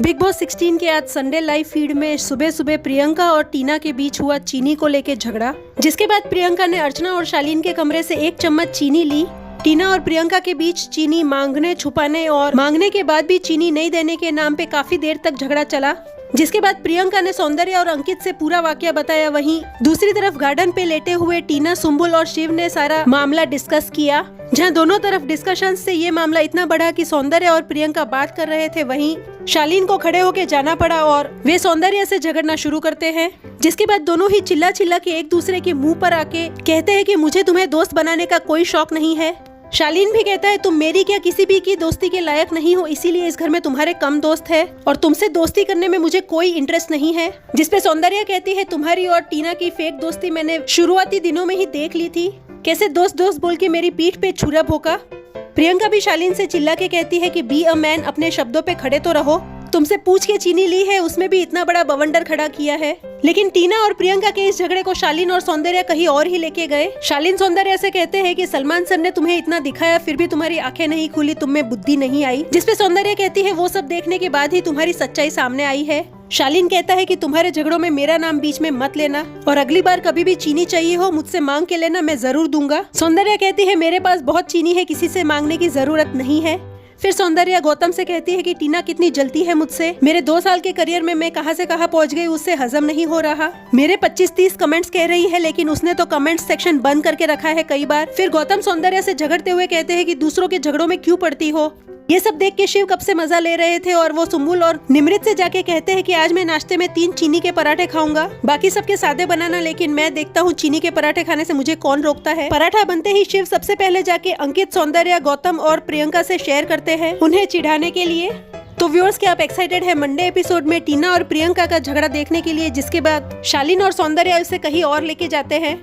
Big boss 16 के आज Sunday live feed में सुबह सुबह प्रियंका और टीना के बीच हुआ चीनी को लेकर झगड़ा, जिसके बाद प्रियंका ने अर्चना और शालीन के कमरे से 1 चम्मच चीनी ली। टीना और प्रियंका के बीच चीनी मांगने, छुपाने और मांगने के बाद भी चीनी नहीं देने के नाम पे काफी देर तक झगड़ा चला, जिसके बाद प्रियंका ने सौंदर्य और अंकित से पूरा वाकया बताया। वहीं दूसरी तरफ गार्डन पे लेटे हुए टीना, सुम्बुल और शिव ने सारा मामला डिस्कस किया, जहां दोनों तरफ डिस्कशन से ये मामला इतना बढ़ा कि सौंदर्य और प्रियंका बात कर रहे थे, वहीं शालीन को खड़े होके जाना पड़ा और वे सौंदर्य से झगड़ना शुरू करते हैं, जिसके बाद दोनों ही चिल्ला चिल्ला के एक दूसरे के मुंह पर आके कहते हैं कि मुझे तुम्हें दोस्त बनाने का कोई शौक नहीं है। शालीन भी कहता है तुम मेरी क्या किसी भी की दोस्ती के लायक नहीं हो, इसीलिए इस घर में तुम्हारे कम दोस्त है और तुमसे दोस्ती करने में मुझे कोई इंटरेस्ट नहीं है। जिसपे सौंदर्य कहती है तुम्हारी और टीना की फेक दोस्ती मैंने शुरुआती दिनों में ही देख ली थी, कैसे दोस्त दोस्त बोल के मेरी पीठ पे छुरा भोंका। प्रियंका भी शालीन से चिल्ला के कहती है कि बी अ मैन, अपने शब्दों पे खड़े तो रहो, तुमसे पूछ के चीनी ली है उसमें भी इतना बड़ा बवंडर खड़ा किया है। लेकिन टीना और प्रियंका के इस झगड़े को शालीन और सौंदर्य कहीं और ही लेके गए। शालीन सौंदर्य से कहते हैं कि सलमान सर ने तुम्हें इतना दिखाया फिर भी तुम्हारी आंखें नहीं खुली, तुम में बुद्धि नहीं आई, जिसपे सौंदर्य कहती है वो सब देखने के बाद ही तुम्हारी सच्चाई सामने आई है। शालीन कहता है कि तुम्हारे झगड़ों में मेरा नाम बीच में मत लेना और अगली बार कभी भी चीनी चाहिए हो मुझसे मांग के लेना, मैं जरूर दूंगा। सौंदर्य कहती है मेरे पास बहुत चीनी है, किसी से मांगने की जरूरत नहीं है। फिर सौंदर्य गौतम से कहती है कि टीना कितनी जलती है मुझसे, मेरे 2 साल के करियर में मैं कहां से कहां पहुंच गई उससे हजम नहीं हो रहा। मेरे 25-30 कमेंट्स कह रही है लेकिन उसने तो कमेंट सेक्शन बंद करके रखा है कई बार। फिर गौतम सौंदर्य से झगड़ते हुए कहते हैं कि दूसरों के झगड़ों में क्यों पड़ती हो। ये सब देख के शिव कब से मजा ले रहे थे और वो सुम्बुल और निमृत से जाके कहते हैं कि आज मैं नाश्ते में 3 चीनी के पराठे खाऊंगा, बाकी सबके सादे बनाना, लेकिन मैं देखता हूँ चीनी के पराठे खाने से मुझे कौन रोकता है। पराठा बनते ही शिव सबसे पहले जाके अंकित, सौंदर्य, गौतम और प्रियंका से शेयर करते हैं उन्हें चिढ़ाने के लिए। तो व्यूअर्स, क्या आप एक्साइटेड है मंडे एपिसोड में टीना और प्रियंका का झगड़ा देखने के लिए, जिसके बाद शालीन और सौंदर्य उसे कहीं और लेके जाते हैं।